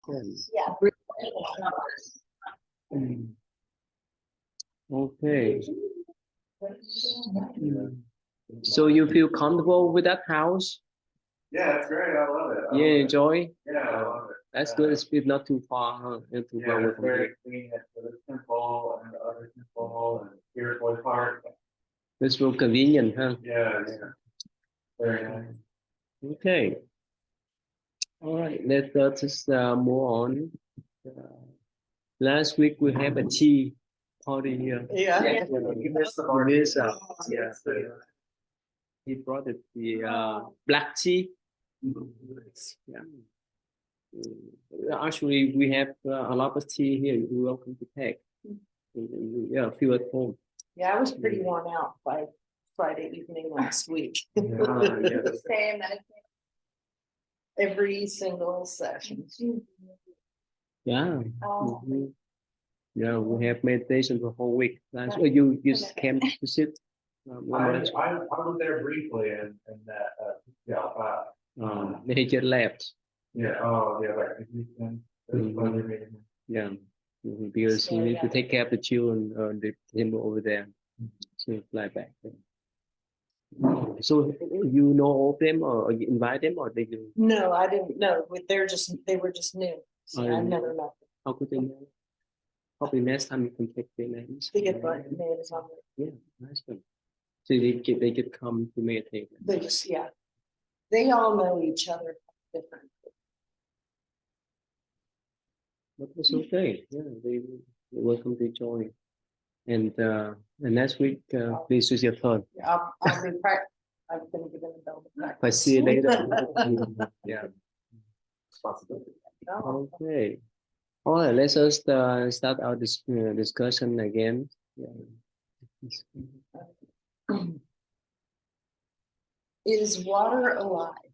Yeah. Okay. So you feel comfortable with that house? Yeah, it's great. I love it. You enjoy? Yeah, I love it. That's good. It's not too far, huh? Not too far away It's from very here. clean. It's for the temple and the other temple and here's Boy Park. It's real convenient, huh? Yeah, yeah. Very nice. Okay. All right. Let's just move on. Last week we have a tea party here. Yeah. You missed the We bar. miss, yeah. He brought the black tea. Yeah. Actually, we have a lot of tea here. You're welcome to take. Yeah, feel at home. Yeah, I was pretty worn out by Friday evening last week. Yeah. Same. Every single session. Yeah. Oh. Mhm. Yeah, we have meditation the whole week. Last you just came to sit. I was there briefly and that They just left. yeah, oh yeah, like Yeah, because you need to take care of the children, the temple over there. So fly back. So you know all of them, or you invite them, or they do? No, I didn't know. They were just new. So I never met them. How could they know? Probably next time you can take their names. They get my names on it. Yeah, nice one. So they could come to meditate. They just, yeah. They all know each other different. But it's okay. Yeah, they're welcome to join. And next week, please use your phone. I'll be I'm gonna give them a bell. If I see you later. Yeah. Oh. Okay. All right. Let's just start our discussion again. Yeah. Is water alive?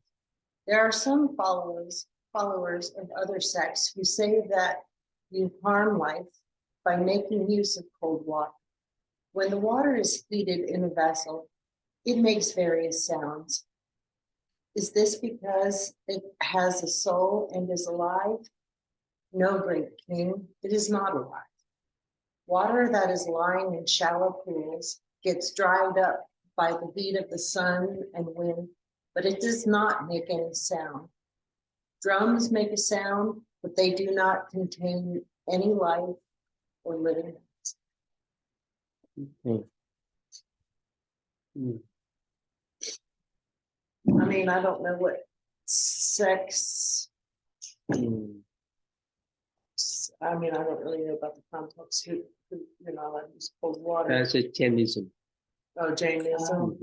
There are some followers of other sects who say that you harm life by making use of cold water. When the water is heated in a vessel, it makes various sounds. Is this because it has a soul and is alive? No, great king, it is not alive. Water that is lying in shallow pools gets dried up by the heat of the sun and wind, but it does not make any sound. Drums make a sound, but they do not contain any life or living. Okay. I mean, I don't know what sex. I mean, I don't really know about the context. Who you're not allowed to use cold water. That's a Jainism. Oh, Jainism.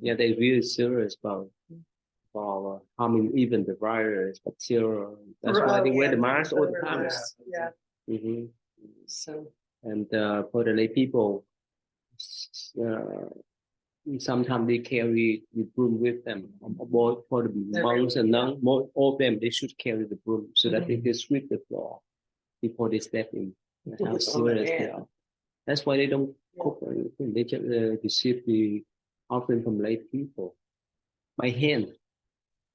Yeah, they're really serious about harming even the virus, bacteria. That's why they wear the mask all the time. Yeah. So. And for the lay people, sometimes they carry the broom with them. Both for the monks and nuns, all of them, they should carry the broom so that they can sweep the floor before they step in. How serious they are. That's why they don't cook or anything. They just receive the offering from lay people by hand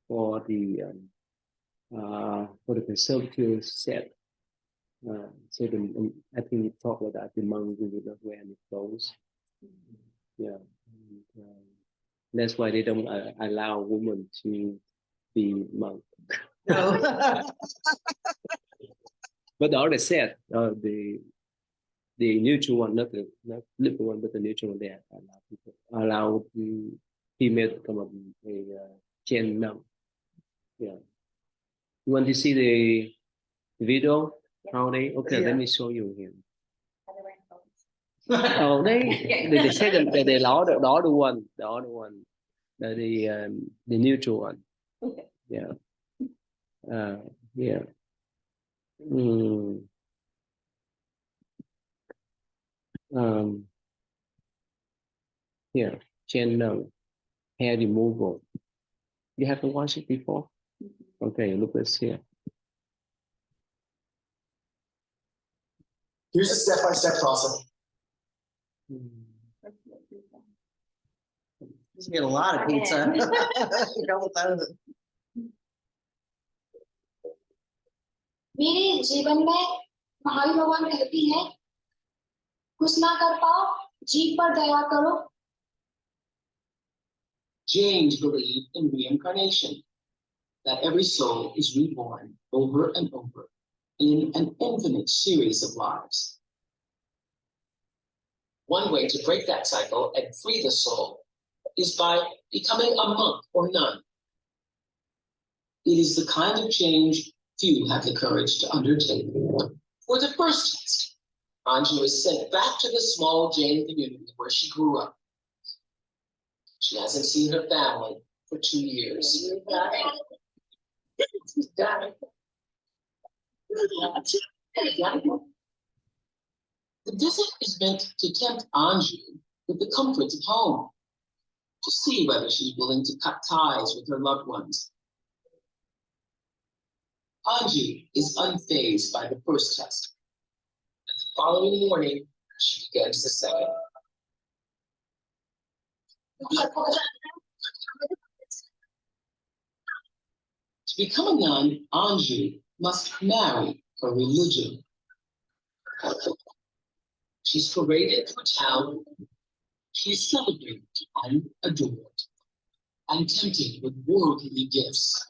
for the conservative set. So I think we talk about that. The monks will not wear any clothes. Yeah. That's why they don't allow women to be monk. No. But the other set, the neutral one, not liberal one, but the neutral one, they allow the female to come up a Jain monk. Yeah. You want to see the video? How they? Okay, let me show you here. Oh, the second, the other one, the neutral one. Okay. Yeah. Yeah. Here, Chen hair removal. You haven't watched it before? Okay, look at this here. Here's a step-by-step process. Just get a lot of pizza. Go with those. मेरे जीवन में महावीर भगवान कहती है कुछ ना कर पाओ जीव पर दया करो. Jains believe in reincarnation, that every soul is reborn over and over in an infinite series of lives. One way to break that cycle and free the soul is by becoming a monk or nun. It is the kind of change few have the courage to undertake. For the first test, Anju is sent back to the small Jain community where she grew up. She hasn't seen her family for 2 years. The visit is meant to tempt Anju with the comforts of home, to see whether she's willing to cut ties with her loved ones. Anju is unfazed by the first test. And the following morning, she begins the second. To become a nun, Anju must marry her religion. She's paraded through town. She's celebrated and adored, and tempted with worldly gifts.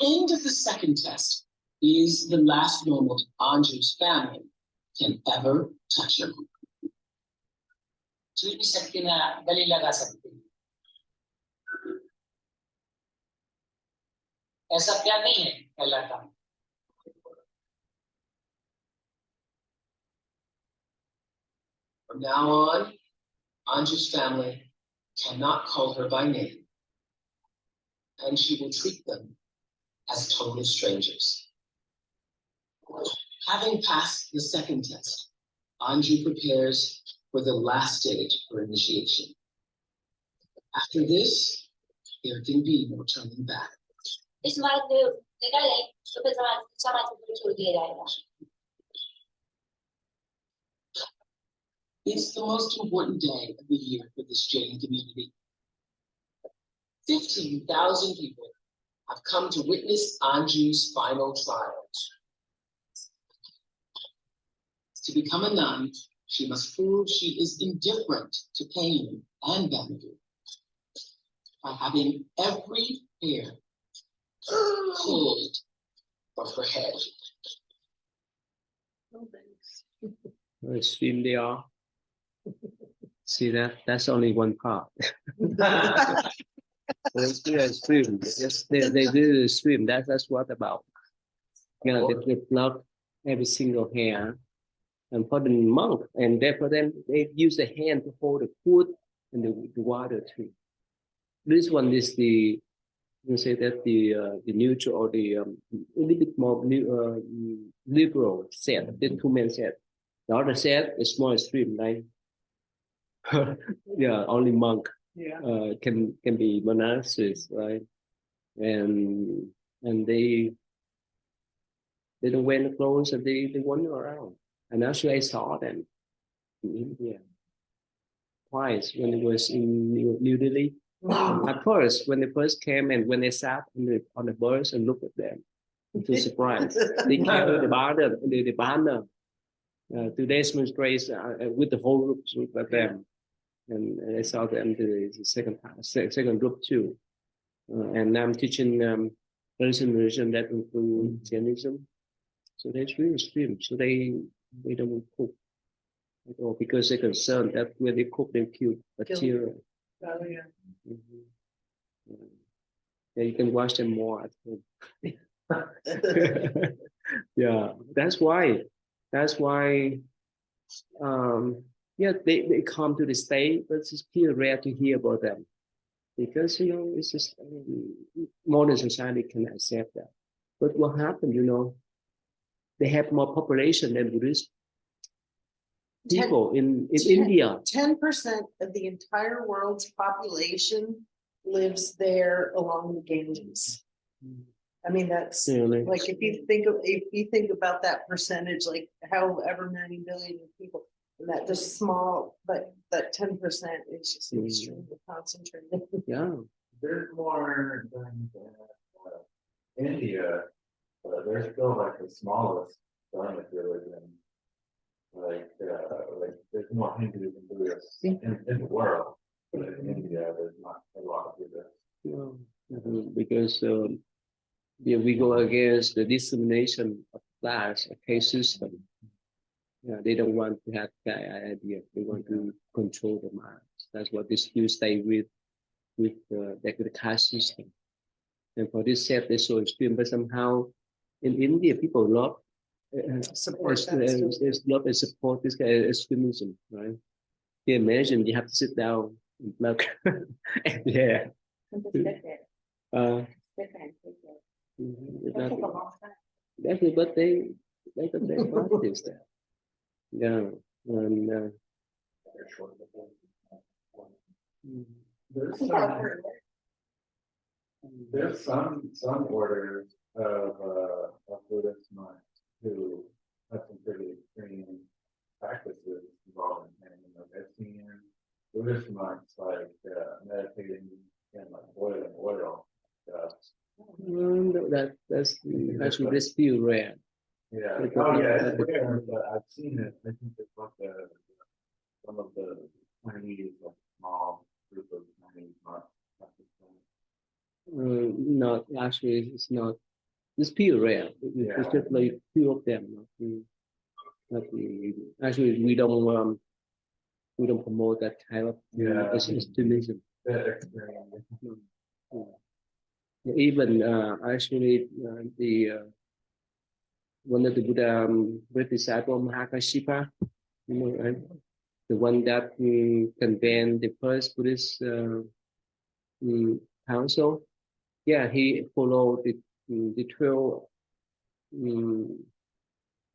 The end of the second test is the last moment Anju's family can ever touch her. चूड़ी सकती ना गले लगा सकती. ऐसा प्यार नहीं है कहलाता. From now on, Anju's family cannot call her by name, and she will treat them as total strangers. Having passed the second test, Anju prepares for the last stage for initiation. After this, there can be no turning back. इस बात देखा जाए तो फिर समाज को छोड़ दिया जाएगा. It's the most important day of the year for this Jain community. 15,000 people have come to witness Anju's final trial. To become a nun, she must prove she is indifferent to pain and vanity by having every hair pulled from her head. Stream they are. See that? That's only one part. Let's do a stream. Yes, they do the stream. That's what about. You know, they pluck every single hair. And for the monk, and therefore then they use the hand to hold the food and the water too. This one is the, you say that the neutral or the a little bit more liberal set. The two men set. The other set is more extreme, like yeah, only monk can be monastics, right? And they don't wear the clothes and they wander around. And actually, I saw them in India twice when it was in New Delhi. At first, when they first came and when they sat on the bus and looked at them, it was surprised. They carried the banner to demonstrate with the whole group of them. And I saw them the second group too. And I'm teaching religion that include Jainism. So that's really extreme. So they don't cook at all because they're concerned that when they cook, they kill bacteria. Yeah, you can watch them more at home. Yeah, that's why. Yeah, they come to the state, but it's pretty rare to hear about them because it's just modern society can accept that. But what happened, they have more population than Buddhist people in India. 10% of the entire world's population lives there along the Ganges. I mean, that's like if you think about that percentage, like however many billion people, and that just small, but that 10% is just extremely concentrated. Yeah. There's more than India, they're still like the smallest Dharmic religion. Like there's more Hindus and Buddhists in the world, but in India, there's not a lot of Buddhists. Because yeah, we go against the dissemination of class, a caste system. Yeah, they don't want to have that idea. They want to control the minds. That's what they still stay with the caste system. And for this set, they're so extreme. But somehow, in India, people love Support that too. love and support this kind of extremism, right? You imagine you have to sit down and look, yeah. Uh, that's what they practice there. Yeah, and They're short of mm, there's some orders of Buddhist monks who have some pretty extreme practices involving hanging. I've seen Buddhist monks like meditating and like boiling oil. that's actually that's still rare. Yeah. Because Oh yeah, yeah, it's rare, but I've seen it. I think it's like some of the Chinese, like small group of Chinese monks. not actually it's not. It's still rare. It's just like few of them. Actually, we don't promote that kind of extremism. Even actually the one of the Buddha great disciple Mahakashipa, you know, right? The one that convened the first Buddhist council. Yeah, he followed the 12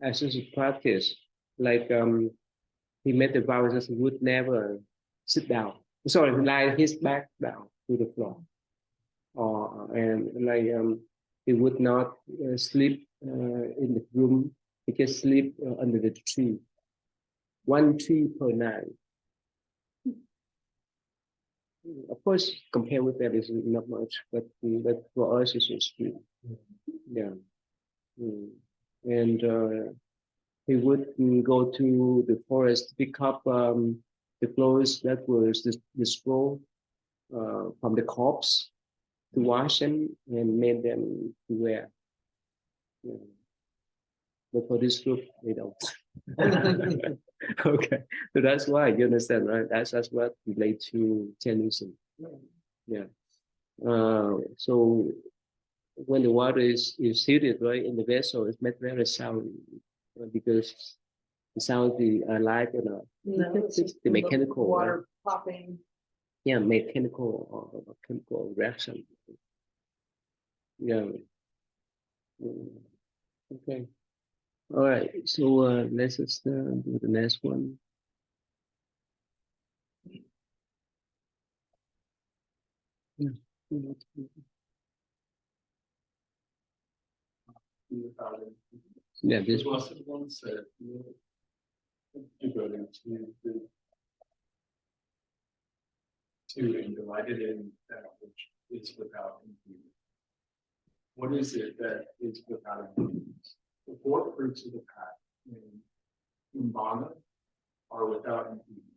actions of practice. Like he made the vow that he would never sit down. Sorry, lie his back down to the floor. And like he would not sleep in the room. He can sleep under the tree. One tree per night. Of course, compared with that, is not much, but for us, it's extreme. Yeah. And he would go to the forest, pick up the clothes that was destroyed from the corpse to wash them and made them to wear. Yeah. But for this group, they don't. Okay, so that's why you understand, right? That's what relates to Jainism. Yeah. So when the water is heated, right, in the vessel, it's made very sound because the sound the light and the mechanical water popping. Yeah, mechanical chemical reaction. Yeah. Okay. All right. So let's just do the next one. Yeah. Yeah, this was the one said devoted to and delighted in that which is without impediment. What is it that is without impediment? The four fruits of the path in Umbanda are without impediment.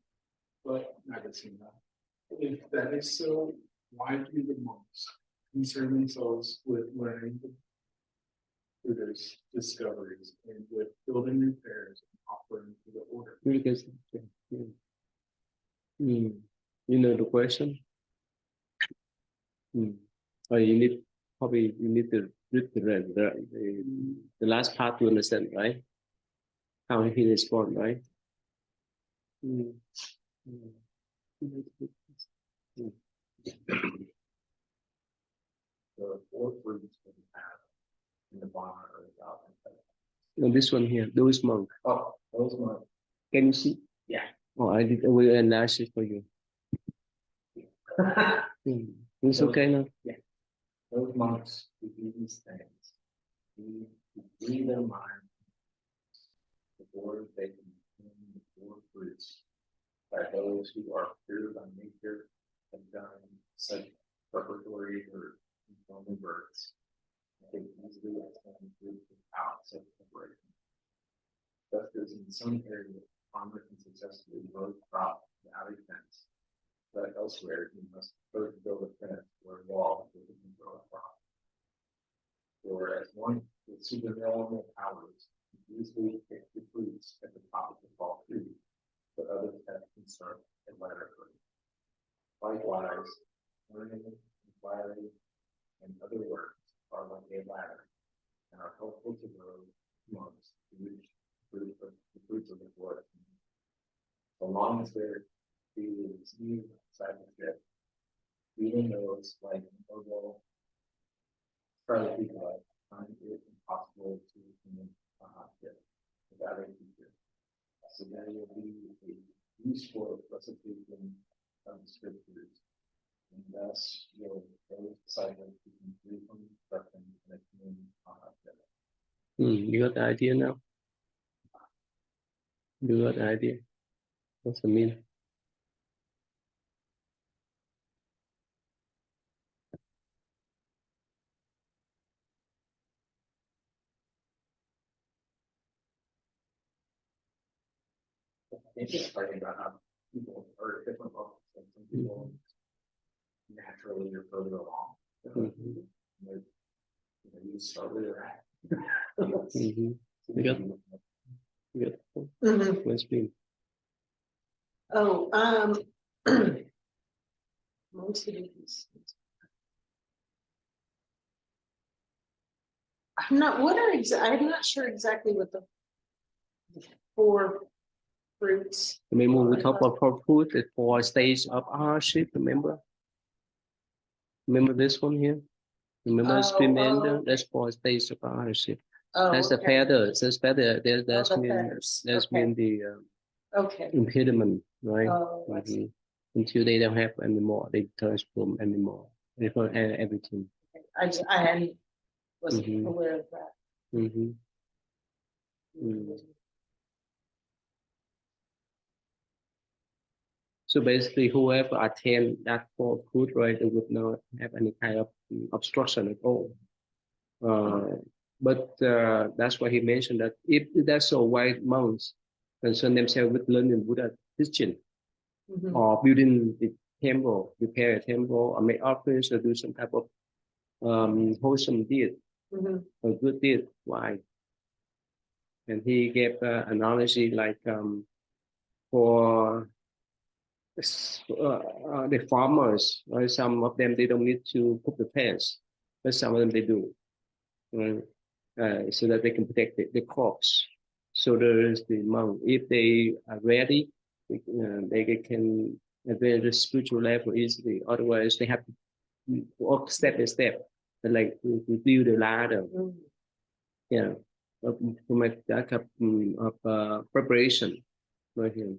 But Nagasena, if that is so, why do the monks concern themselves with learning the Buddha's discoveries and with building repairs and offering to the order? because you know the question. Or you need to read the last part to understand, right? How he respond, right? The four fruits of the path in the Bana are without impediment. No, this one here, those monk. Oh, those monks. Can you see? Yeah. Oh, I will enlarge it for you. It's okay now. Yeah. Those monks who do these things, who free their mind before they can consume the four fruits by those who are pure by nature and done such preparatory or informal births. they easily expand through without such preparation. Thus, there's in some areas, farmer can successfully grow crop without a fence, but elsewhere, he must first build a fence or a wall so he can grow a crop. Or as one with supernormal powers, he easily pick the fruits at the top of the tall tree, but others have concern and ladder fruit. Likewise, learning, inquiry, and other works are like a ladder and are helpful to those monks to reach the fruits of the forest. So long as there is new discipleship, even those like Ogo, Charlie people, find it impossible to without a teacher. So then it will be a useful recitation of the scriptures, and thus you'll those disciples who can free from instruction and a community together. You got the idea now? You got the idea? What's the meaning? It's just talking about how people are at different levels. Like some people naturally are further along. Mhm. You start where you're at. You got Mhm. what's mean? Oh, most of these. I'm not sure exactly what the four fruits. Remember we talked about food, the 4 stages of hardship, remember? Remember this one here? Remember Oh, that's 4 stages of hardship. Oh, That's the okay. feathers, that's feather, that's the mean feathers, that's okay. mean the Okay. impediment, right? Oh, I see. Until they don't have anymore, they transform anymore. They for everything. I wasn't Mhm. aware of that. Mhm. Mm. So basically, whoever attend that 4 food, right, they would not have any kind of obstruction at all. But that's why he mentioned that if that's so, why monks concern themselves with learning Buddha teaching Mhm. or building the temple, repair a temple, or make offerings, or do some type of wholesome deed, Mhm. a good deed. Why? And he gave analogy like for the farmers, right? Some of them they don't need to put the fence, but some of them they do, right? So that they can protect the crops. So there is the monk. If they are ready, they can advance the spiritual level easily. Otherwise, they have to walk step by step, like to build a ladder. Mhm. Yeah, to make that of preparation right here.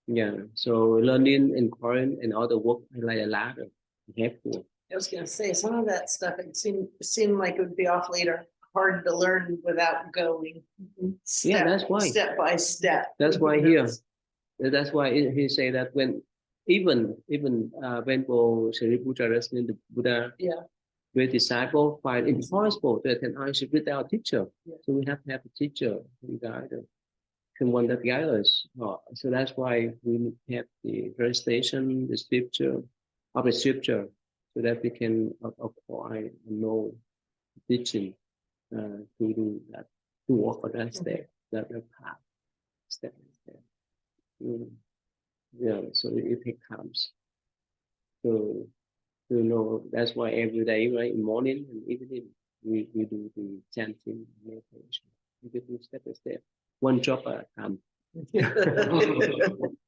Yeah, so learning and current and other work like a ladder, helpful. I was gonna say, some of that stuff, it seemed like it would be off later, hard to learn without going. Yeah, that's why. Step by step. That's why here. That's why he say that when even when Sariputta listening to Buddha, Yeah. great disciple find impossible to attend hardship without a teacher. Yeah. So we have to have a teacher and guide us, someone that guides us. So that's why we have the translation, the scripture, of the scripture, so that we can apply and know teaching to do that, to walk on that step, that path, step by step. Yeah, so it takes time. So that's why every day, right, in morning and evening, we do the chanting meditation. We do step by step, one drop at a time.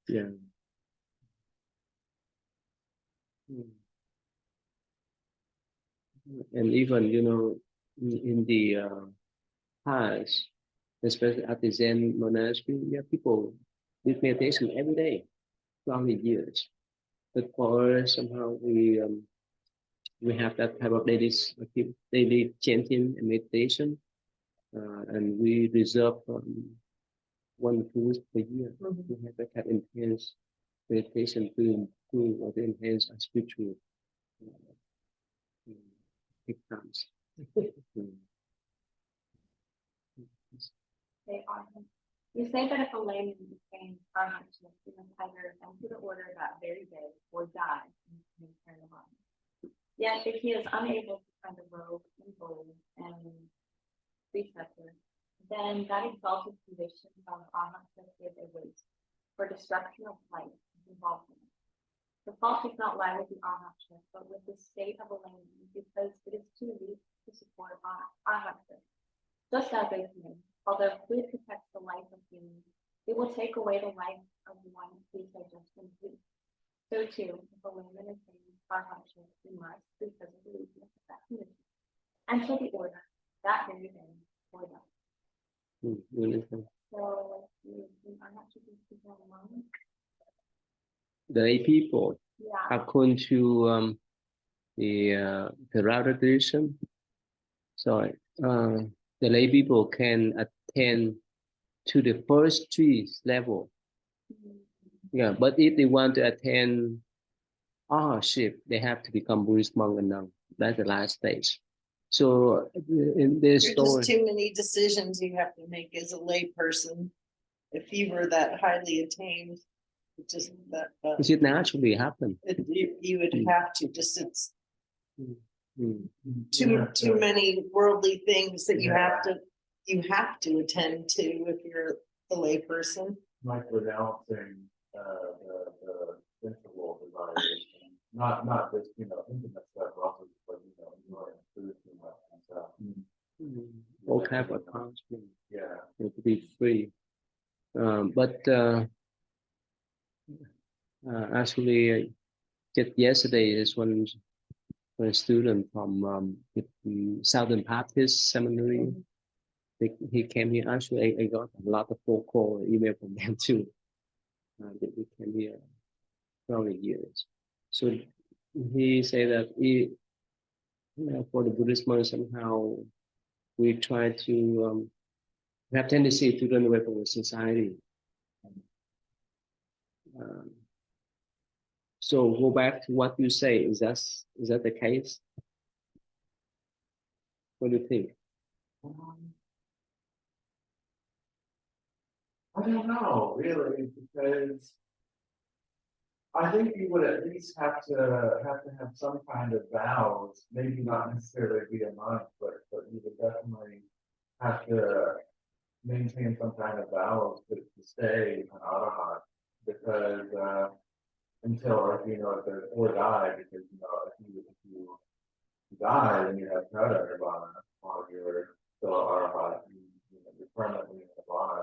Yeah. And even in the past, especially at the Zen monastery, people did meditation every day, throughout the years. But for us, somehow we have that type of daily chanting and meditation, and we reserve 1 or 2 weeks per year. We have that kind of intense meditation to improve or to enhance our spiritual times. They are. You say that if a layman became archbishop, he must either enter the order that very day or die in eternal life. Yet if he is unable to find a robe and gold and preceptor, then that exalted position of archbishop is a waste, for destruction of life is involved in it. The fault does not lie with the archbishop, but with the state of a layman, because it is too weak to support archbishop. Just as they say, although food protects the life of humans, it will take away the life of the one who is digesting food. So too, if a layman is saying archbishop, we must, because of the weakness of that condition, enter the order that very day or die. So the archbishop is people alone. The lay people, Yeah. according to the router tradition, sorry, the lay people can attend to the first three level. Yeah, but if they want to attend archbishop, they have to become Buddhist monk and nun. That's the last stage. So in this There's story, just too many decisions you have to make as a lay person. If you were that highly attained, it just it should naturally happen. you would have to just it's Mm. too many worldly things that you have to attend to if you're a lay person. Like renouncing the sensible desires, not just intimate stuff, but also just like ignoring food too much and stuff. All kind of accomplishment. Yeah. To be free. But actually, just yesterday is when a student from the Southern Baptist Seminary, he came here. Actually, I got a lot of phone call email from them too. They came here probably years. So he said that for the Buddhist monk, somehow we try to have tendency to run away from the society. So go back to what you say. Is that the case? What do you think? I don't know, really, because I think you would at least have to have some kind of vows, maybe not necessarily be a monk, but you would definitely have to maintain some kind of vows to stay an arahat, because until or die, because if you die and you have Kata Nirvana while you're still an arahat, you're permanently in Nirvana.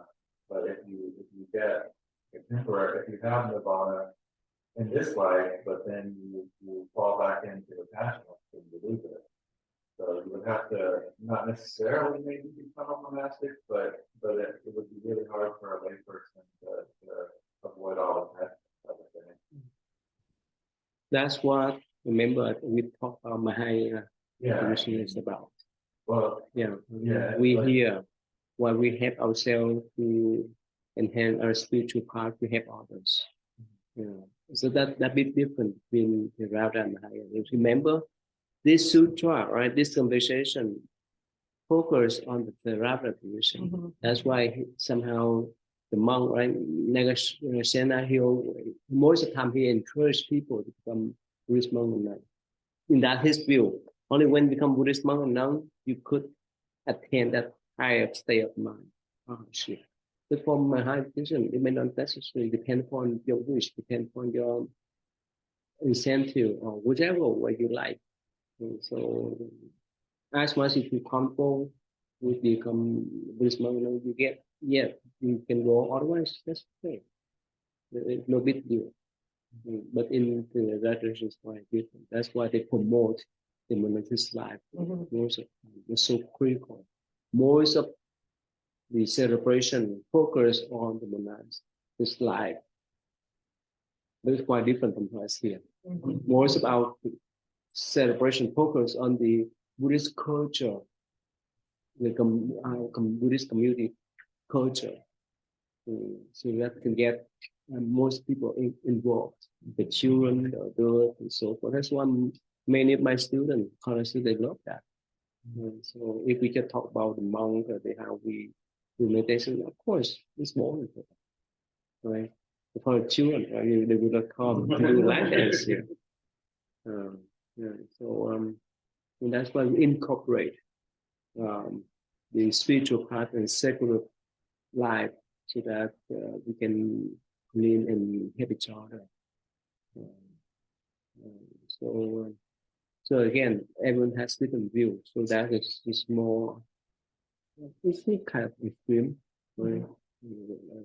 But if you get a temporary, if you have Nirvana in this life, but then you fall back into attachment and you lose it. So you would have to not necessarily maybe become a monastic, but it would be really hard for a layperson to avoid all of that other thing. That's what, remember, we talked about Mahayana tradition is about. Well, we hear while we help ourselves to enhance our spiritual path, we help others. So that bit different between the Rauta and Mahayana. Remember, this sutra, right? This conversation focus on the Rauta tradition. That's why somehow the monk, right, Nagasena, most of the time he encouraged people to become Buddhist monk and nun. In that his view, only when you become Buddhist monk and nun, you could attain that higher state of mind. But for my high tradition, it may not necessarily depend upon your wish, depend upon your incentive or whichever way you like. And so as much as you comfortable with become Buddhist monk, you get, you can go, otherwise that's okay. There's no big deal. But in the tradition is quite different. That's why they promote the monastic life. Most of the time. It's so critical. Most of the celebration focus on the monastic life. But it's quite different from us here. Most of our celebration focus on the Buddhist culture, the Buddhist community culture. So that can get most people involved, the children, the adults, and so forth. That's why many of my students, college students, they love that. So if we can talk about the monk, how we do meditation, of course, it's more important, right? For children, I mean, they would not come to do like dance here. Yeah, so and that's why we incorporate the spiritual part and secular life so that we can clean and help each other. So, so again, everyone has different views. So that is more, it's kind of extreme, right?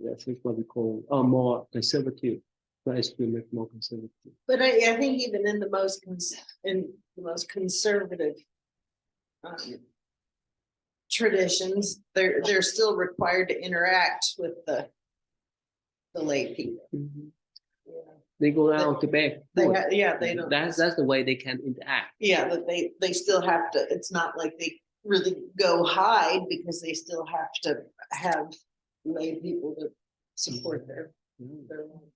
That's what we call, more conservative. Not extreme, but more conservative. But I think even in the most conservative traditions, they're still required to interact with the lay people. Mm-hmm. Yeah. They go out to bed. They don't. That's the way they can interact. Yeah, but they still have to. It's not like they really go hide because they still have to have lay people to support their life.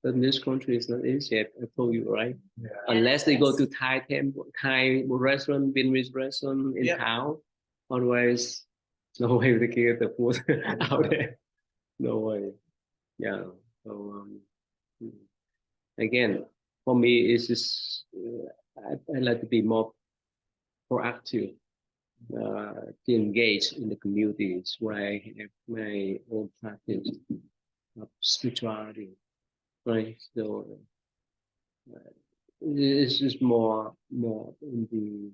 But in this country, it's not easy. I told you, right? Yeah. Unless they go to Thai temple, Thai restaurant, Vietnamese restaurant in town. Otherwise, no way they can get the food out there. No way. Yeah. So again, for me, it's just I like to be more proactive, to engage in the communities where I have my own practice of spirituality. Right, so this is more in the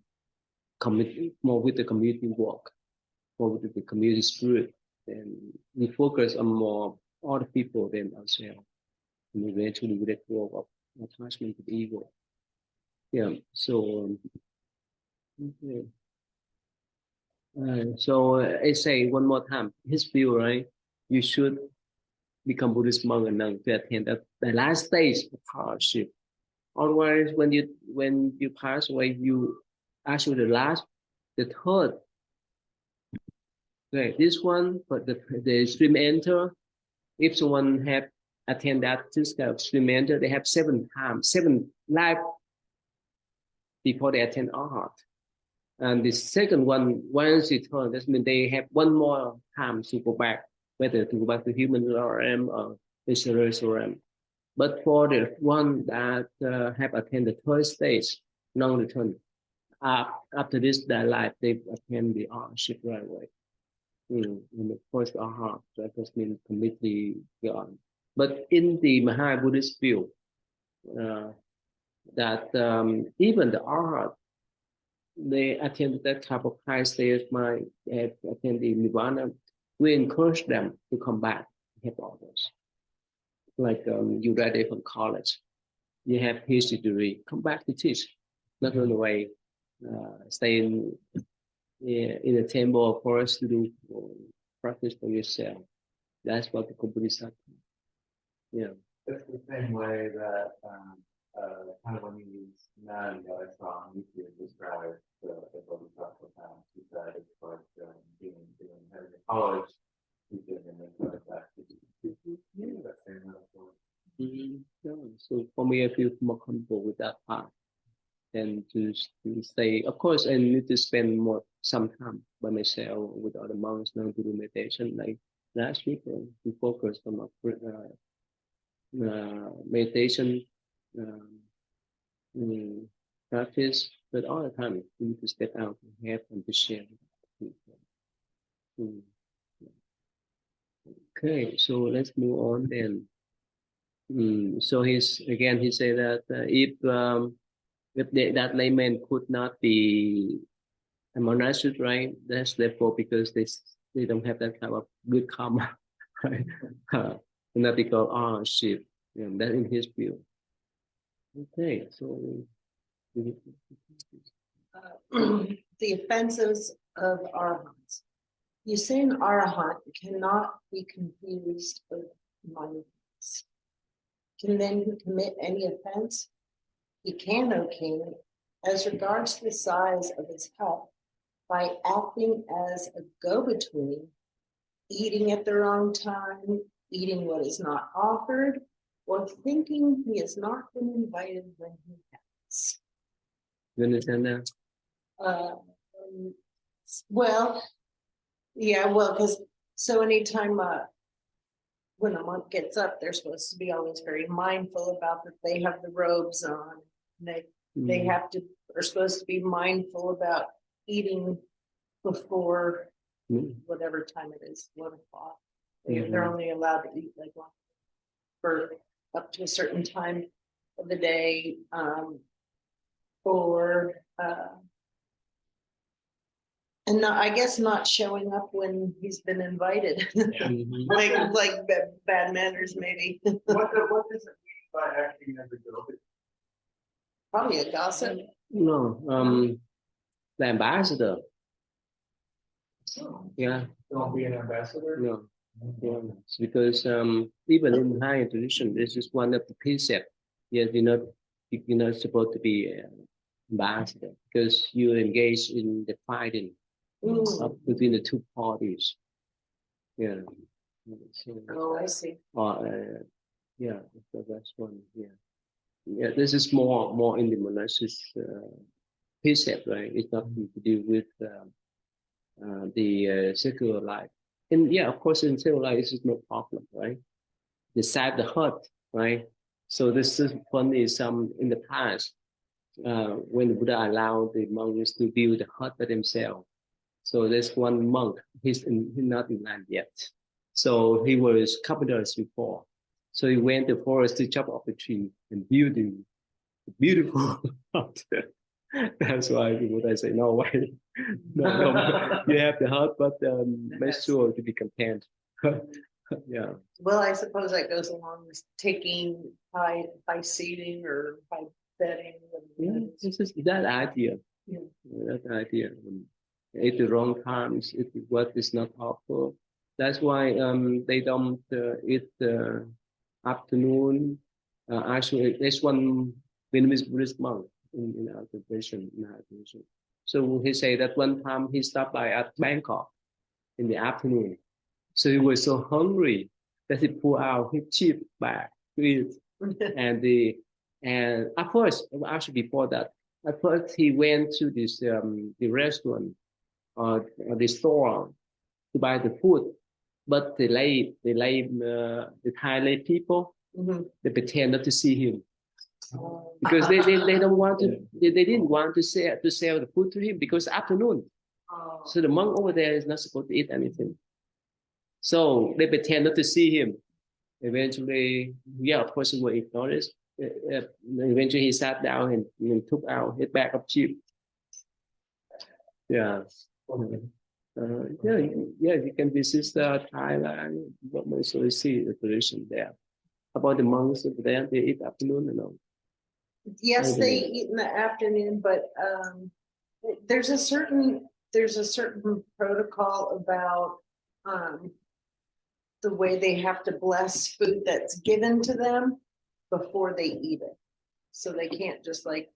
community, more with the community work, more with the community spirit, and we focus on more other people than ourselves, and eventually we let go of attachment to the ego. Yeah, so okay. So I say one more time, his view, right? You should become Buddhist monk and nun to attend the last stage of hardship. Otherwise, when you pass away, you actually the third. Okay, this one, but the stream enter. If someone have attend this kind of stream enter, they have 7 life before they attend arhat. And the second one, once you turn, that means they have one more time to go back, whether to go back to human realm or celestial realm. But for the one that have attended the third stage, non-return, after this their life, they attend the arhatship right away. In the first arhat, that has been completely gone. But in the Mahayana Buddhist view, that even the arhat, they attend that type of high stage might attend the nirvana. We encourage them to come back and help others. Like you graduate from college, you have PhD degree, come back to teach, not run away, stay in a temple or forest to do practice for yourself. That's what the Buddhist are. Yeah. It's the same way that Taiwanese nun that I saw on YouTube described the Bodhisattva path. She said it's like being having a college teaching and then going back to that same metaphor. Yeah. So for me, I feel more comfortable with that part than to say, of course, I need to spend some time by myself with other monks now to do meditation. Like last week, we focused on meditation practice, but all the time we need to step out and help and to share with people. Okay, so let's move on then. So he said that if that layman could not be a monastic, right? That's therefore because they don't have that kind of good karma, right? And that because arhatship. Yeah, that in his view. Okay, so the offenses of arahants. You say an arahant cannot be confused with mindfulness. Can then he commit any offense? He can, O king, as regards to the size of his cup, by acting as a go-between, eating at the wrong time, eating what is not offered, or thinking he has not been invited when he has. you understand that? Well, yeah, well, because so anytime when a monk gets up, they're supposed to be always very mindful about that they have the robes on. They have to are supposed to be mindful about eating before whatever time it is, 1 o'clock. They're only allowed to eat like one for up to a certain time of the day. Or and not, I guess not showing up when he's been invited, like bad manners maybe. What does it mean by acting as a go-between? Probably a gossip. No, the ambassador. Yeah, Don't be an ambassador? no, yeah, it's because even in higher tradition, this is one of the precepts. Yes, you're not supposed to be an ambassador because you engage in the fighting between the two parties. Yeah. So, Oh, I see. yeah, so that's one. Yeah, yeah. This is more in the monastic precept, right? It's nothing to do with the secular life. And yeah, of course, in secular life, this is no problem, right? Decide the hut, right? So this is funny. Some in the past, when the Buddha allowed the monks to build the hut by themselves. So there's one monk. He's not in land yet. So he was capitalist before. So he went to the forest to chop off the tree and build a beautiful hut. That's why people say, no way. No, you have the hut, but make sure to be content. Yeah. Well, I suppose that goes along with taking by seating or by bedding. Yeah, this is that idea. Yeah. That idea. At the wrong times, if what is not offered. That's why they don't eat afternoon. Actually, there's one Vietnamese Buddhist monk in our tradition. So he said that one time he stopped by at Bangkok in the afternoon. So he was so hungry that he pulled out his cheap bag to eat. and at first, actually before that, at first he went to this the restaurant or the store to buy the food, but the Thai lay people, they pretend not to see him because they don't want to they didn't want to sell the food to him because afternoon. So the monk over there is not supposed to eat anything. So they pretend not to see him. Eventually, yeah, of course, he will ignore this. Eventually, he sat down and took out his bag of chips. Yeah. Yeah, you can visit Thailand, but mostly see the tradition there. About the monks over there, they eat afternoon and all. Yes, they eat in the afternoon, but there's a certain protocol about the way they have to bless food that's given to them before they eat it. So they can't just like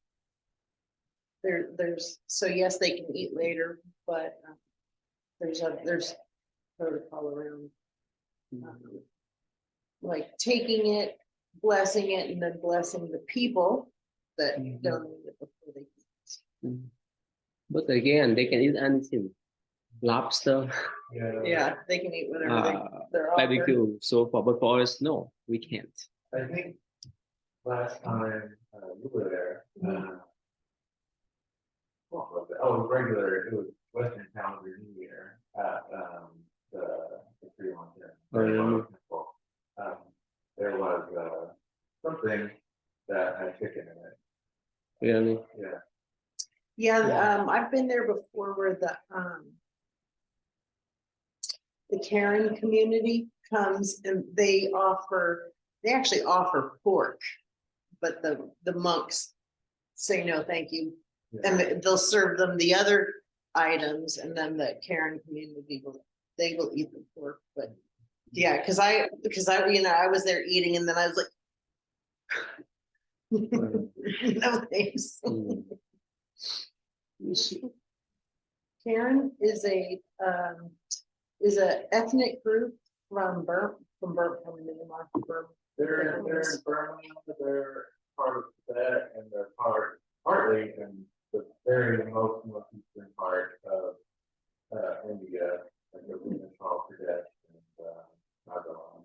there's so yes, they can eat later, but there's protocol around like taking it, blessing it, and then blessing the people that don't eat it before they eat. But again, they can eat anything. Lobster, Yeah, they can eat whatever they're offered. barbecue, so far. But for us, no, we can't. I think last time you were there, what was it? Oh, it was regular. It was Western Calendar New Year at the Free Mountain. There was something that had chicken in it. Really? Yeah. Yeah, I've been there before where the Karen community comes and they actually offer pork, but the monks say no, thank you. Yeah. And they'll serve them the other items, and then the Karen community will eat the pork. But yeah, because I I was there eating, and then I was like, no thanks. Karen is a ethnic group from Burma. They're in Burma, they're part of Tibet, and they're partly in the very most eastern part of India, like the Venus Hall Cadet and Nagaland.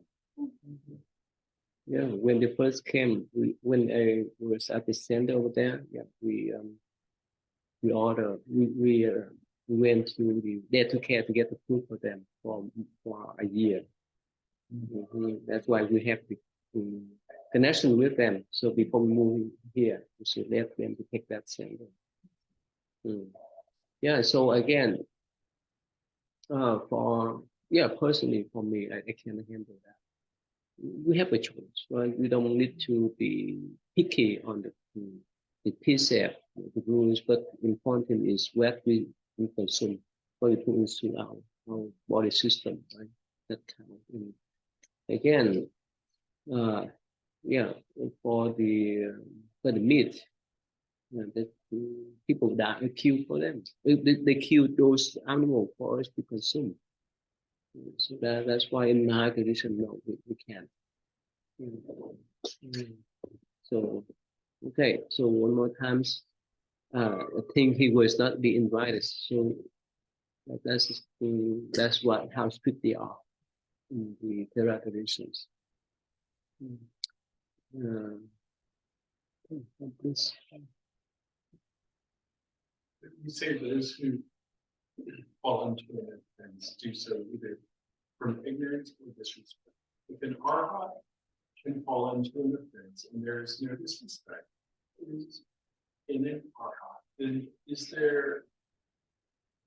Yeah, when they first came, when I was at the center over there, yeah, we ordered, we went to they took care to get the food for them for a year. That's why we have the connection with them. So before we move here, we should let them to take that center. Yeah. So again, personally for me, I can't handle that. We have a choice, right? We don't need to be picky on the precept, the rules, but important is what we consume, what we put into our body system, right? That kind of thing. Again, for the meat, that people die, kill for them. They kill those animals for us to consume. So that's why in my condition, no, we can't. So okay, so one more times, I think he was not be invited. So that's what how strict they are in the Thera traditions. This. You say those who fall into an offense do so either from ignorance or disrespect. If an arhat can fall into an offense and there is no disrespect in an arhat, then is there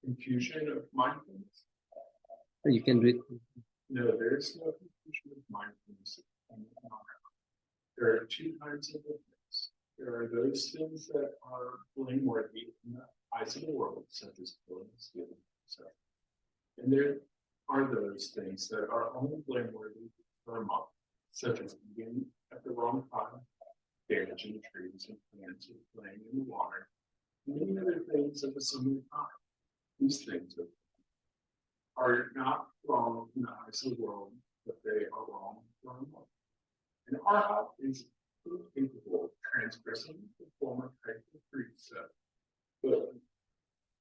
confusion of mindfulness? You can read. No, there is no confusion of mindfulness in an arhat. There are two kinds of offense. There are those things that are blameworthy in the eyes of the world, such as killing, stealing, etc. And there are those things that are only blameworthy for a monk, such as eating at the wrong time, damaging trees and plants, or playing in the water, and many other things of a similar kind. These things are not wrong in the eyes of the world, but they are wrong for a monk. And arhat is capable of transgressing the former type of precept, but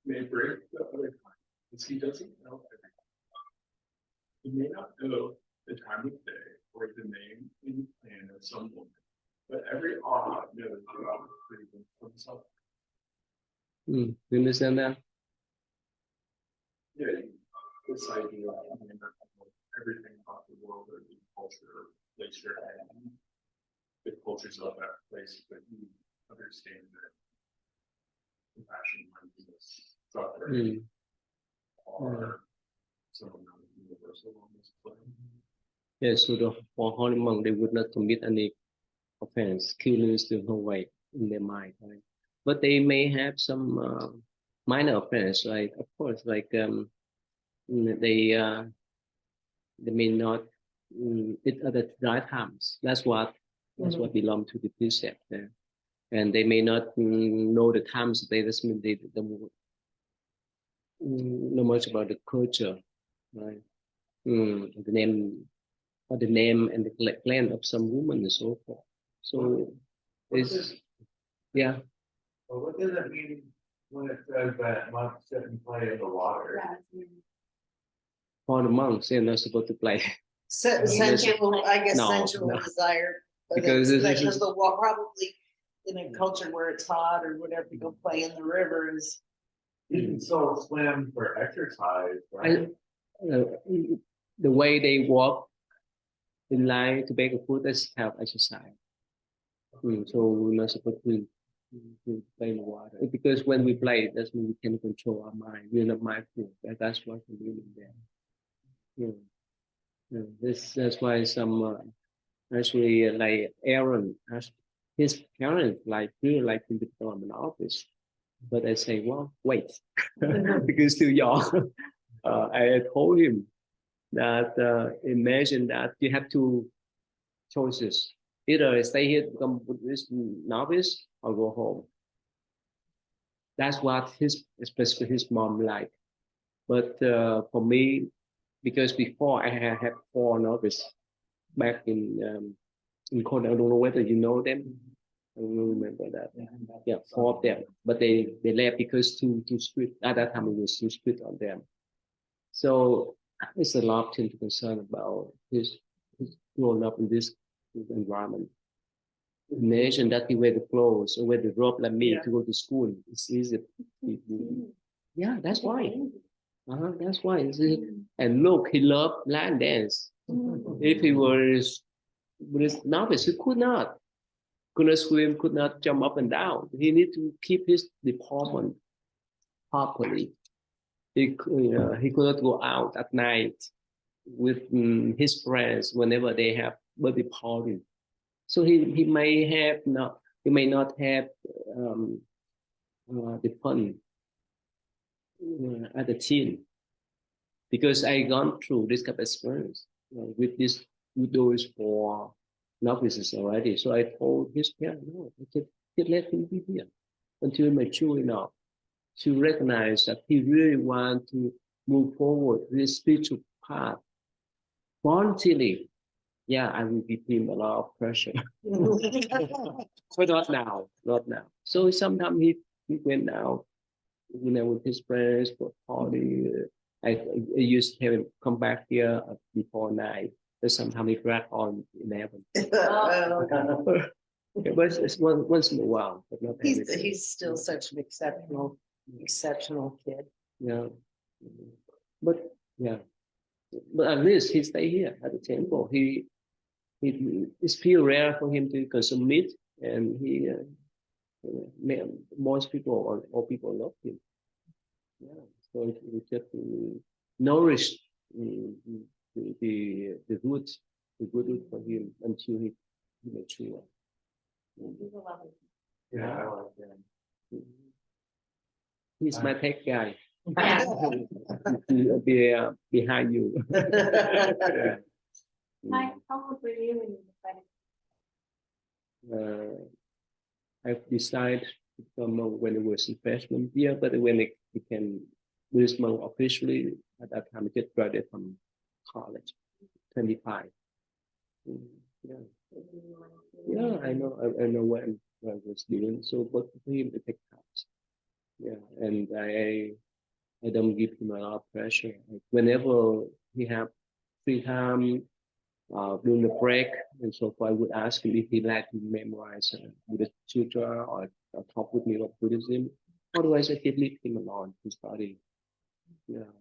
may break the other kind, because he doesn't know everything. He may not know the time of day or the name and plan of some woman, but every arhat knows about freedom from suffering. You understand that? Yeah, this idea of everything about the world or the culture, place your hand, the cultures of that place, but you understand that compassion, mindfulness, suffering are some of the universal on this plane. Yes, so for holy monk, they would not commit any offense. Killing is the whole way in their mind, right? But they may have some minor offense, right? Of course, like they may not eat at the right times. That's what belongs to the precept there. And they may not know the times. They just mean they don't know much about the culture, right? The name and the clan of some women and so forth. So it's yeah. Well, what does it mean when it says that monks shouldn't play in the water? For the monks, they're not supposed to play. Sensual, I guess, No, sensual no. desire. Because the wall probably in a culture where it's hot or whatever, to go play in the river is. You can still swim for exercise, right? The way they walk in line to beg food, that's how exercise. So we're not supposed to play in the water, because when we play, that's when we can control our mind. We're not mindful. That's what we're doing there. That's why some actually like Aaron, his parents really like to become an office, but I say, well, wait, because still young. I told him that imagine that you have two choices: either stay here to become Buddhist novice or go home. That's what especially his mom liked. But for me, because before I had 4 novices back in Korea. I don't know whether you know them. I don't remember that. Yeah, 4 of them. But they left because too strict. At that time it was too strict on them. So it's a lot of thing to concern about his growing up in this environment. Imagine that he wear the clothes or wear the robe like me to go to school. It's easy. Yeah, that's why. That's why. You see? And look, he loved line dance. If he was Buddhist novice, he could not swim, could not jump up and down. He need to keep his deportment properly. He could not go out at night with his friends whenever they have birthday party. So he may not have the fun at the teen, because I gone through this kind of experience with those 4 novices already. So I told his parents, no, I can let him be here until he mature enough to recognize that he really want to move forward with his spiritual path voluntarily. Yeah, I will give him a lot of pressure. But not now. So sometimes he went out, with his friends for party. I used to have him come back here before 9. But sometimes he drag on 11. But it's once in a while, but not every day. He's still such an exceptional kid. Yeah. But at least he stay here at the temple. It's feel rare for him to consume meat, and most people or all people love him. Yeah, so it just nourish the good root for him until he mature. Yeah, I like that. He's my tech guy. He'll be behind you. Yeah. Hi, how old were you when you decided? I've decided to become monk when I was in freshman year, but when I became Buddhist monk officially, at that time I just graduated from college, 25. Yeah, I know what I was doing. So, but for him, it takes time. Yeah, and I don't give him a lot of pressure. Whenever he have free time, during the break and so forth, I would ask him if he like to memorize Buddhist sutra or talk with me about Buddhism. Otherwise, I can leave him alone to study. Yeah,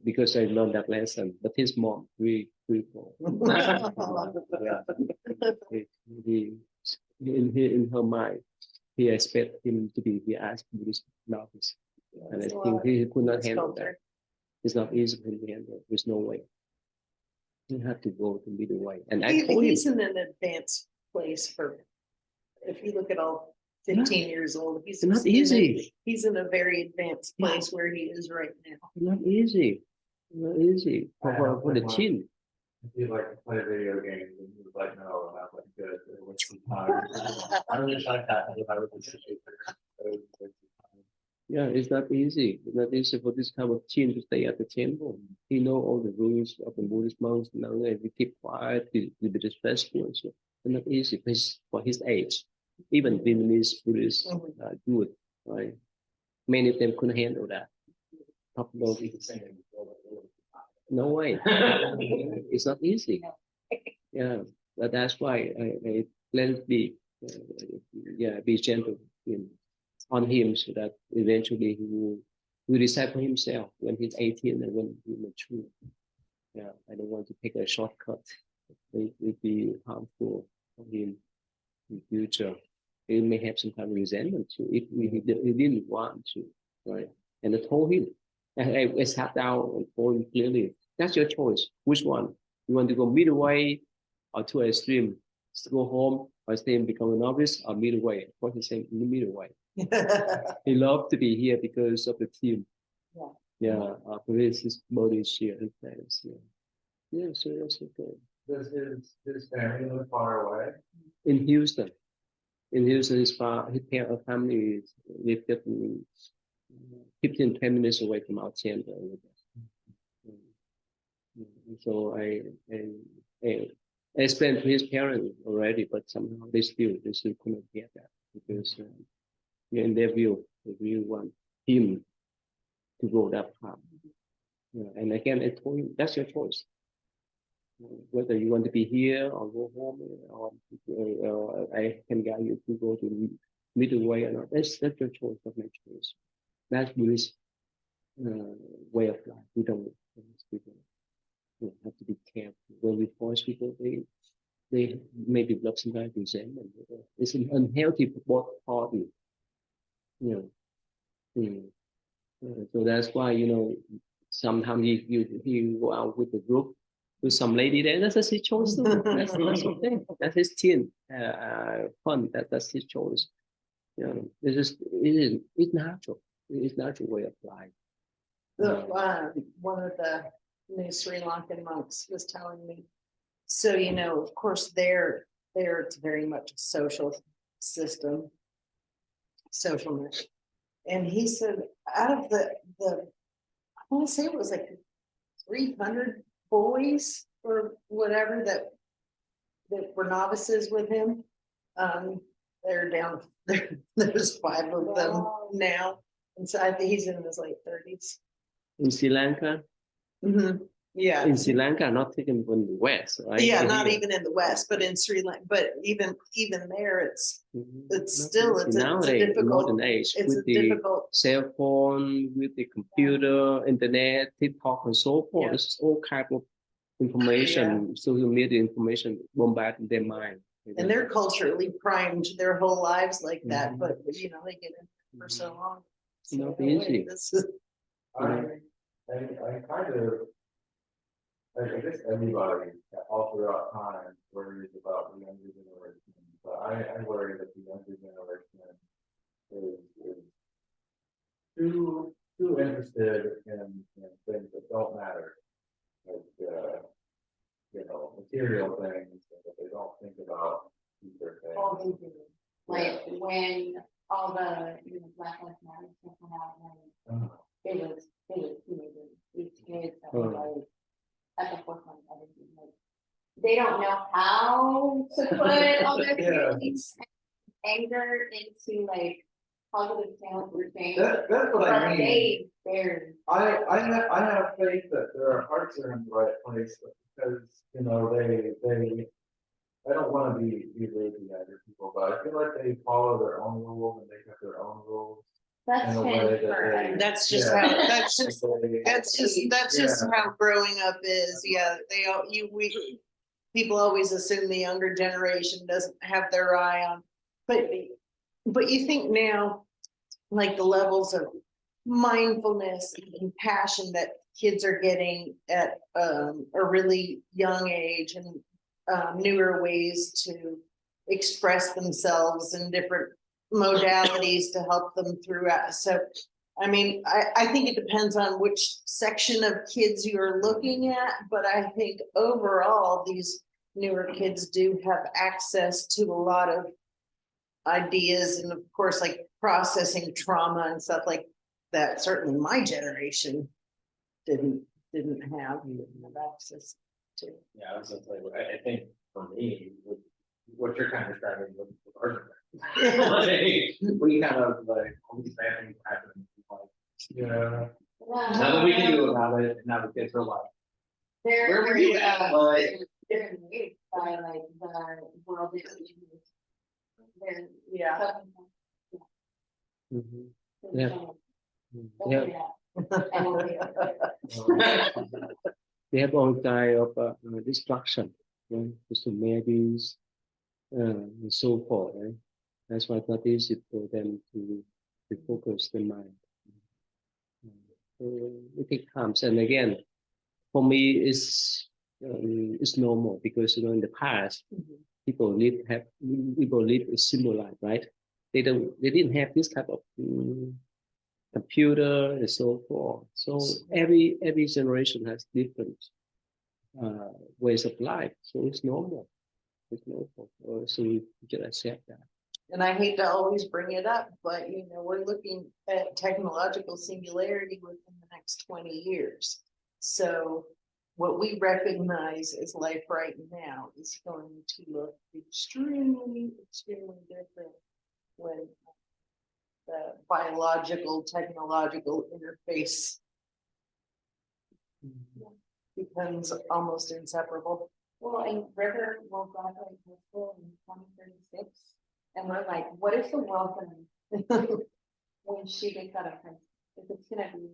because I learned that lesson. But his mom really cool. Yeah, in her mind, he expect him to be as Buddhist novice, and I think he could not handle that. It's not easy for him to handle. There's no way. You have to go to middle way. And I told him He's in an advanced place for, if you look at all 15 years old, he's not easy. He's in a very advanced place where he is right now. Not easy. Not easy for the chin. He liked to play video games, and he was like, "No, I'm not like good. What's the time?" I wish I had if I was a situation. Yeah, it's not easy. It's not easy for this kind of chin to stay at the temple. He know all the rules of the Buddhist monks. Now they keep quiet, be respectful. So it's not easy for his age. Even Vietnamese Buddhists do it, right? Many of them couldn't handle that. No way. It's not easy. Yeah, but that's why I let it be. Be gentle on him, so that eventually he will decide for himself when he's 18 and when he mature. Yeah, I don't want to take a shortcut. It would be harmful for him in the future. He may have some kind of resentment too if he didn't want to, right? And I told him, I sat down and told him clearly, that's your choice. Which one? You want to go middle way or to extreme? Go home or stay and become a novice, or middle way? What he's saying, in the middle way. He loved to be here because of the team. Yeah, his body is here. Yeah, so that's okay. Does his family live far away? In Houston. His family live 15, 10 minutes away from our temple. So I explained to his parents already, but somehow they still couldn't get that, because in their view, they really want him to go that path. And again, I told you that's your choice. Whether you want to be here or go home, or I can guide you to go to middle way or not. That's your choice, not my choice. That's Buddhist way of life. We don't people have to be careful when we force people. They may develop some kind of resentment. It's an unhealthy party. So that's why sometimes you go out with a group with some lady there. That's his choice too. That's okay. That's his teen fun. That's his choice. It's natural. It's natural way of life. One of the new Sri Lankan monks was telling me. So of course, there it's very much a social system, socialness. And he said, out of the I want to say it was like 300 boys or whatever that were novices with him. They're down. There's 5 of them now, and so I think he's in his late 30s. In Sri Lanka. Yeah. In Sri Lanka, not taken from the West, right? Yeah, not even in the West, but in Sri Lanka. But even there, it's still it's a difficult age. It's with a the difficult cell phone, with the computer, internet, TikTok, and so forth. Yeah. This is all kind of information, social media information bombard their mind. And they're culturally primed their whole lives like that, but they get in for so long. It's not easy. I guess everybody all throughout time worries about the younger generation, but I worry that the younger generation is too interested in things that don't matter, like material things that they don't think about future All things. they do. Like when all the Black Lives Matter stuff went out, and it was teenagers, these kids that were like at the forefront of everything. Like, they don't know how to put all their feelings and anger into like positive channels or things. That's what I mean. I have faith that their hearts are in the right place because I don't want to be rude to other people, but I feel like they follow their own rules and they have their own rules. That's That's just how growing up is. Yeah, people always assume the younger generation doesn't have their eye on, but you think now, like the levels of mindfulness and compassion that kids are getting at a really young age, and newer ways to express themselves in different modalities to help them throughout. So, I mean, I think it depends on which section of kids you're looking at, but I think overall, these newer kids do have access to a lot of ideas, and of course, like processing trauma and stuff like that. Certainly my generation didn't have access to. Yeah, I was gonna say, I think for me, what you're kind of describing with our we kind of like all these bad things happen. Like, nothing we can do about it. Now the kids are like, where were you at? They're engaged by like the world issues. Yeah. They have all kind of destruction, personalities, and so forth. Right? That's why it's not easy for them to focus their mind. It takes time, and again, for me, it's normal because in the past, people live a simple life, right? They didn't have this type of computer and so forth. So every generation has different ways of life. So it's normal. It's normal. So we should accept that. And I hate to always bring it up, but we're looking at technological singularity within the next 20 years. So what we recognize as life right now is going to look extremely, extremely different when the biological, technological interface becomes almost inseparable. Well, and River will graduate high school in 2036, and we're like, what is the world gonna be when she gets out of high school? If it's gonna be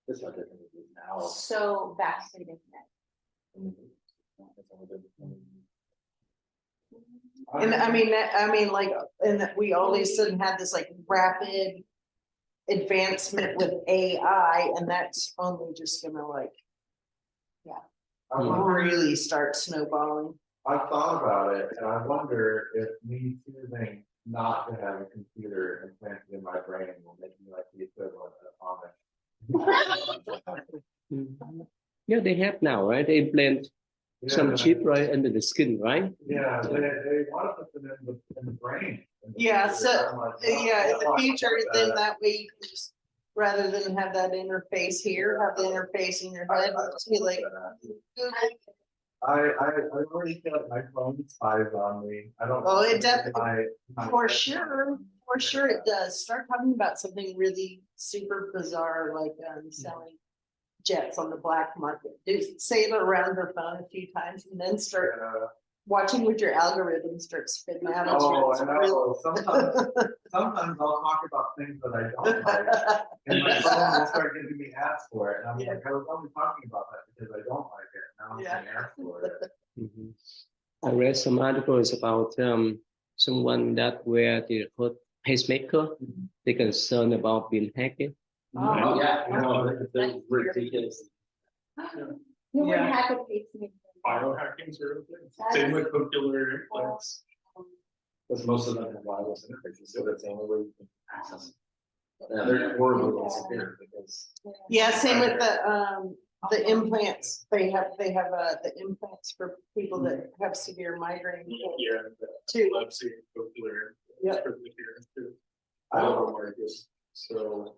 This is what they're gonna do now. so vastly different. And I mean, like, and that we all of a sudden had this like rapid advancement with AI, and that's only just gonna like really start snowballing. I've thought about it, and I wonder if me choosing not to have a computer implanted in my brain will make me like the equivalent of Amish. Yeah, they have now, right? They implant some chip right under the skin, right? Yeah, they want to put them in the brain. Yeah, so, I'm like, oh, yeah, in the I future, like then that. that way you can just, rather than have that interface here, have the interface in your head, just be like. I already feel like my phone spies on me. I don't. Oh, it think definitely- my- For sure it does. Start talking about something really super bizarre, like selling jets on the black market. Do say it around her phone a few times and then start watching what your algorithm starts spitting out. Oh, I know. Sometimes I'll talk about things that I don't like, and my phone will start giving me ads for it, and I'm like, I was only talking about that because I don't like it. Now I'm getting ads for it. Mhm. I read some articles about someone that wear the pacemaker. They're concerned about being hacked. Oh, Yeah, That's ridiculous. You would Yeah. have to pay me. Biohacking sort of thing, same with cochlear implants. Because most of them have wireless interfaces, so that's the only way you can access it. Yeah, they're horribly insecure because. Yeah, same with the implants. They have the implants for people that have severe migraine. Yeah, Too. epilepsy, cochlear. Yep. Too. I All of don't them are just so.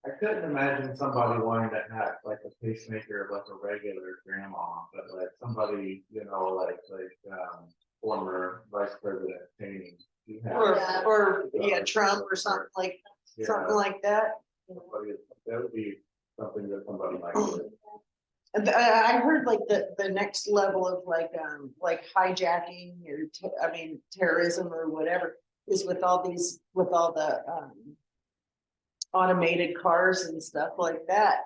I couldn't imagine somebody wanting to hack like a pacemaker of like a regular grandma, but like somebody, you know, like former Vice President Cheney. He had- Or Trump or something like that. Somebody- That would be something that somebody might do. And I heard like the next level of like hijacking or terrorism or whatever is with all the automated cars and stuff like that,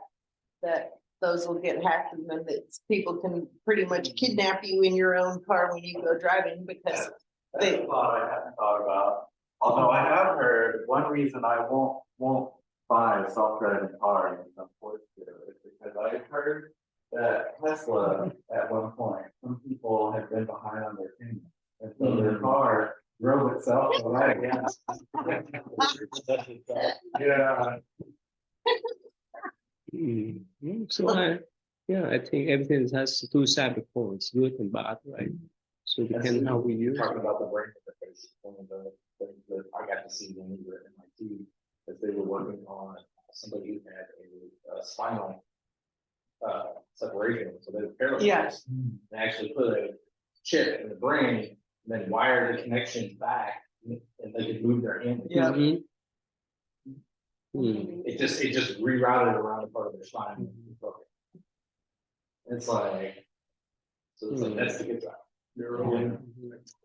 that those will get hacked and then people can pretty much kidnap you in your own car when you go driving because That's a thought I hadn't thought about. Although I have heard one reason I won't buy a self-driving car and I'm forced to is because I heard that Tesla at one point, some people had been behind on their payments. And so their car drove itself away. Yeah. So I think everything has two sides of the coin. It's good and bad, right? So depends how we use. Talking about the brain interface, one of the things that I got to see when we were at MIT, as they were working on somebody who had a spinal separation, so they were paralyzed. Yeah. They actually put a chip in the brain and then wired the connections back, and they could move their hand. Yeah. Mhm. Mm. It just rerouted around a part of their spine. It's like, so it's like, that's the good job.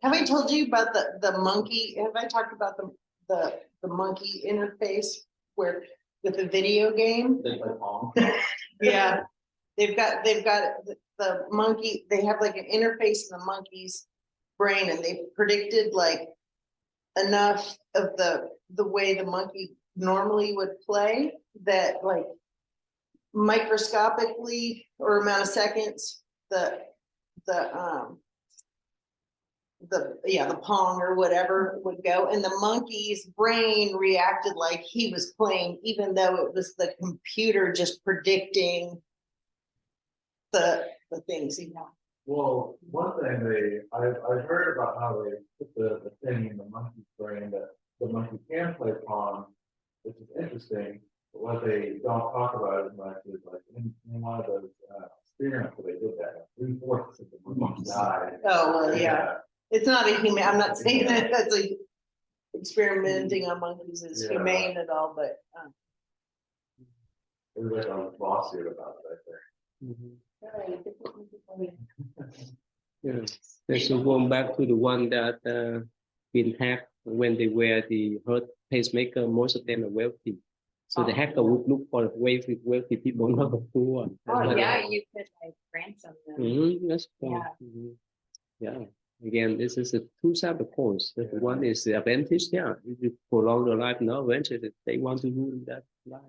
Have I told you about the monkey? Have I talked about the monkey interface where with the video game? They play Pong. Yeah, they've got the monkey. They have like an interface in the monkey's brain, and they predicted like enough of the way the monkey normally would play that like microscopically or amount of seconds the Pong or whatever would go, and the monkey's brain reacted like he was playing, even though it was the computer just predicting the things he had. Well, one thing I've heard about how they put the thing in the monkey's brain that the monkey can play Pong, which is interesting. But what they don't talk about as much is like in one of those experiments where they did that, 3/4 of the monkey died. Oh, well, yeah. It's not a human. I'm not saying that that's like experimenting on monkeys is Yeah. humane at all, but There was like a lawsuit about it, I think. Mhm. Really, different people. Yeah, that's going back to the one that been hacked when they were the heart pacemaker. Most of them are wealthy, so the hacker would look for wealthy people, not the poor. Oh, yeah, you could like ransom them. That's cool. Yeah. Yeah. Again, this is a two sides of coins. The one is the advantage. Yeah, if you prolong the life, no advantage. They want to ruin that life.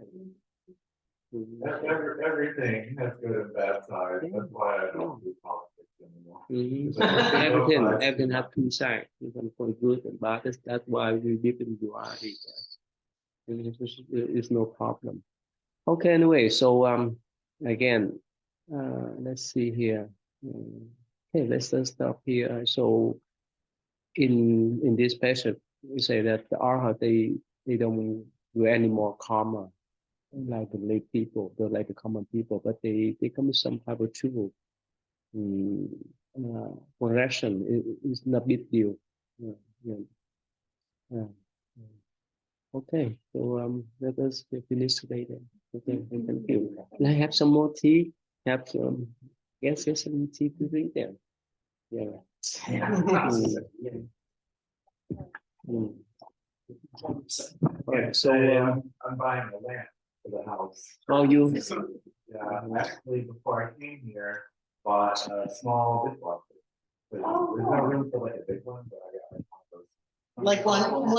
Everything has good and bad sides. That's why I don't do politics anymore. It's like I see both Everything, sides. everything have two sides. Even for good and bad. That's why we live in duality. It's no problem. Okay. Anyway, so again, let's see here. Okay, let's just stop here. So in this passage, we say that the arhat they don't do any more karma like the lay people, they're like the common people, but they come with some type of truth. Correction is not big deal. Yeah, yeah, yeah. Okay, so let us finish today then. Okay, thank you. Can I have some more tea? Have some, yes, yes, some tea to drink there. Yeah. Mm. Yeah, So I'm buying the land for the house. oh, you Yeah, actually, before I came here, bought a small dishwasher. There's no room for like a big one, but I got like one of those. Like one